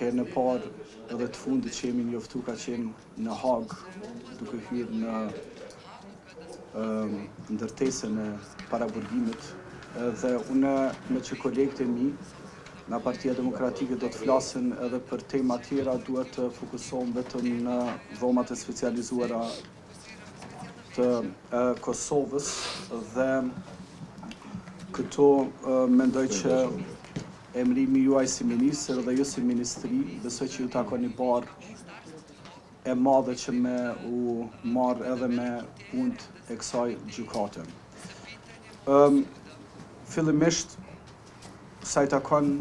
herën e parë edhe të fundit që jemi njoftu ka qenë në Hagë, duke hyrë në ndërtesën e paraburgimit, dhe une me që kolegët e mi nga Partia Demokratike do të flasin edhe për tema tjera, duhet të fokusohem vetëm në dhomat e specializuara të Kosovës dhe këto mendoj që emrimi juaj si ministër dhe ju si ministri, besoj që ju takoni barë e madhe që me u marrë edhe me punët e kësaj gjykate. Fillimisht, sa i takon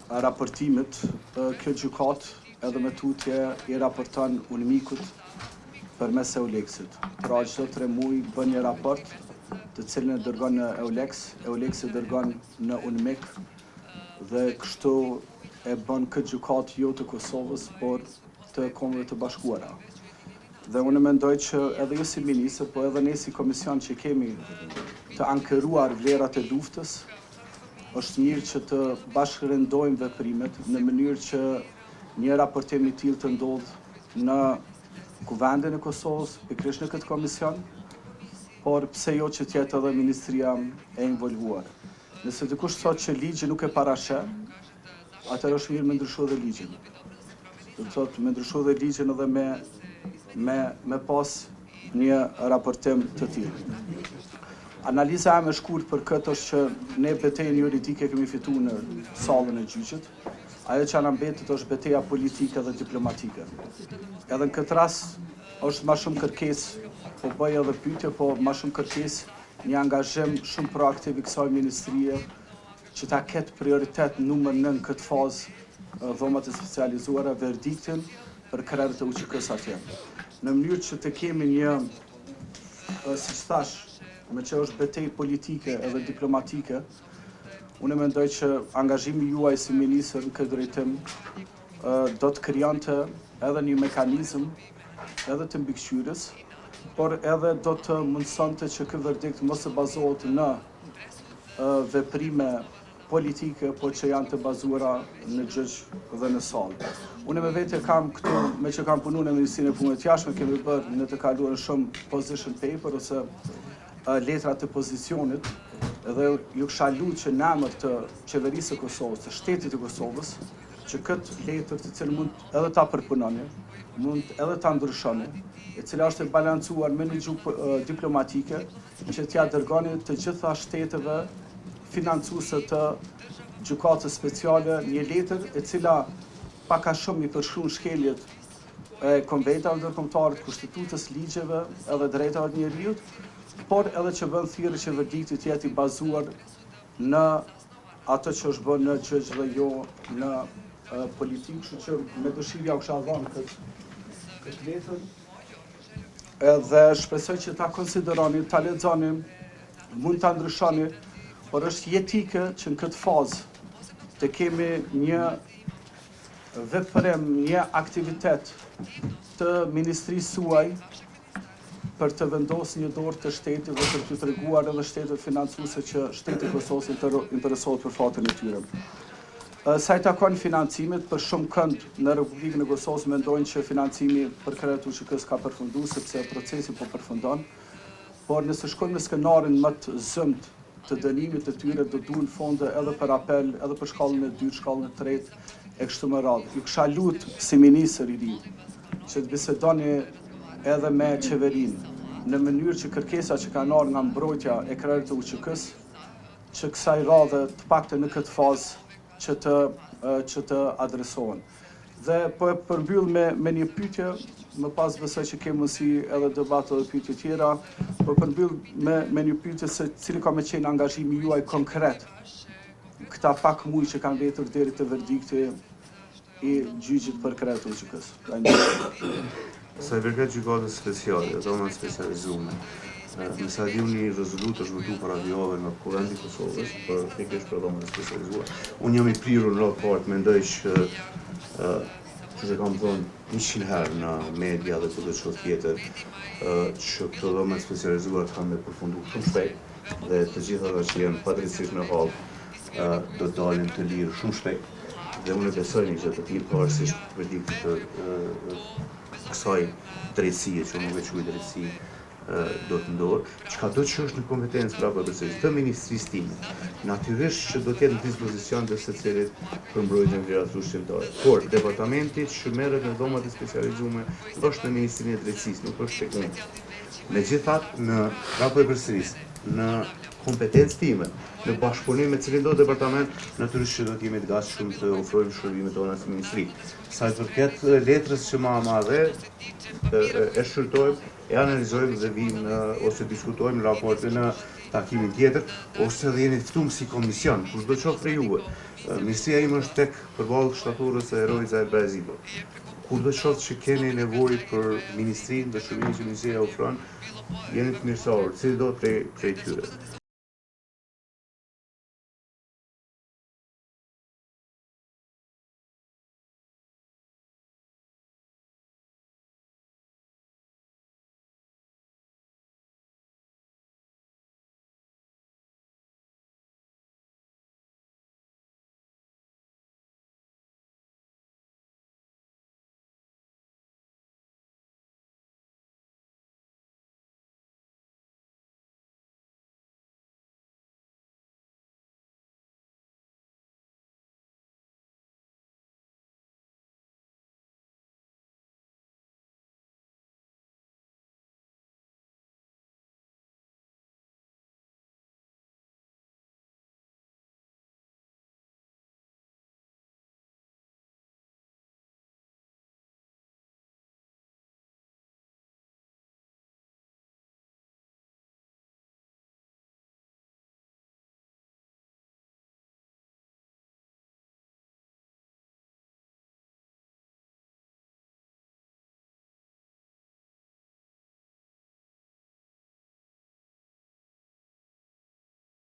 raportimit, kjo gjykat edhe me tutje i raporton UNMIK-ut përmes EULEX-it. Pra çdo 3 muaj bën një raport, të cilin e dërgon në EULEX, EULEX e dërgon në UNMIK dhe kështu e bën këtë gjykat jo të Kosovës, por të Kombeve të Bashkuara. Dhe unë mendoj që edhe ju si ministër, po edhe ne si komision që kemi të ankeruar vlerat e luftës, është mirë që të bashkërendojmë veprimet në mënyrë që një raportim i tillë të ndodhë në Kuvendin e Kosovës, pikërisht në këtë komision, por pse jo që tjetë edhe ministria e involvuar. Nëse dikush thot që ligji nuk e parashë, atëherë është mirë me ndryshu dhe ligjin. Do të thotë me ndryshu dhe ligjin edhe me pas një raportim të tillë. Analiza e shkurt për këtë është që ne betejën juridike kemi fitu në sallën e gjyqit. Ajo që na mbetet është beteja politike dhe diplomatike. Edhe në këtë rast është ma shumë kërkesë, po bëj edhe pyetje, po ma shumë kërkesë një angazhim shumë proaktiv i kësaj ministrie që ta ketë prioritet numër 1 në këtë fazë dhomat e specializuara verdiktin për krerët e UÇK-s atje. Në mënyrë që të kemi një, siç thash, me që është betej politike edhe diplomatike, unë mendoj që angazhimi juaj si ministër në këtë drejtim do të krijonte edhe një mekanizëm edhe të mbikëqyrjes, por edhe do të mundsonte që ky verdikt mos të bazohet në veprime politike, por që janë të bazuara në gjyq dhe në sallë. Unë me vete kam këtu, me që kam punu në Ministrinë e Punëve të Jashtme, kemi bërë në të kaluarën shumë position paper ose letra të pozicionit, dhe ju kisha lutur që në emër të qeverisë së Kosovës, të shtetit të Kosovës, që këtë letër të cilën mund edhe ta përpunoni, mund edhe ta ndryshoni, e cila është e balancuar me një gjuhë diplomatike, që t'ja dërgoni të gjitha shteteve financuese të gjykatës speciale një letër e cila pak a shumë i përshkruan shkeljet e konvenitave ndërkombëtare të kushtetutës, ligjeve edhe drejtave të njerëzit, por edhe që bën thirrje që verdikti të jetë i bazuar në ato që është bërë në gjyq dhe jo në politikë, kështu që me dëshirë ja u kisha dhënë këtë letër. Edhe shpresoj që ta konsideroni, ta lexoni, mund ta ndryshoni, por është jetike që në këtë fazë të kemi një veprim, një aktivitet të ministrisë suaj për të vendosur një dorë të shtetit dhe për të treguar edhe shtetet financuese që shteti i Kosovës interesohet për fatin e tyre. Sa i takon financimit, për shumë kënd në Republikën e Kosovës mendojnë që financimi për krerët e UÇK-s ka përfunduar sepse procesi po përfundon, por nëse shkojmë në skenarin më të zymt të dënimit të tyre, do duhen fonde edhe për apel, edhe për shkallën e 2, shkallën e 3 e kështu me radhë. Ju kisha lutur si ministër i ri që të bisedoni edhe me qeverinë, në mënyrë që kërkesa që kanë ardhur nga mbrojtja e krerëve të UÇK-s, që kësaj radhe të paktën në këtë fazë që të adresohen. Dhe po e përmbyll me një pyetje, më pas besoj që kemi mundësi edhe debat edhe pyetje tjera, po përmbyll me një pyetje se cili ka me qenë angazhimi juaj konkret këta pak muaj që kanë mbetur deri te verdikti i gjyqit për krerët e UÇK-s. Sa i përket gjykatës speciale, dhomat specializuar, nëse di një rezolutë është votuar para vijave nga Kuvendi i Kosovës për pikërisht për dhomat specializuar. Unë jam i prirur në raport, mendoj që që kam thënë 100 herë në media dhe kudo çdo tjetër që këto dhomat specializuar kanë me përfundu shumë shpejt dhe të gjitha ata që janë padrejtisht në Hagë do dalin të lirë shumë shpejt. dhe unë besoj një gjë të tillë pavarësisht verdiktit të kësaj drejtësie, që nuk e quaj drejtësi, do të ndodhë, çka do që është në kompetencë prapë të ministrisë time, natyrisht që do të jetë në dispozicion të secilit për mbrojtjen e vlerat ushqimtare. Por departamenti që merret me dhomat e specializuara është në Ministrinë e Drejtësisë, nuk është tek unë. Megjithatë, në prapë përsërisë, në kompetencë time, në bashkëpunim me cilin do departament, natyrisht që do të jemi të gatshëm të ofrojmë shërbimet tona si ministri. Sa i përket letrës që ma madhe, e shqyrtojmë, e analizojmë dhe vim ose diskutojmë raportin në takimin tjetër, ose dhe jeni ftuar si komision, kushdo qoftë prej juve. Ministria ime është tek përballë shtatorës e Erojit Zahir Bajazito. Kurdo qoftë që keni nevojë për ministrinë dhe shërbimin që ministria ofron, jeni të mirësohur, cili do prej tyre.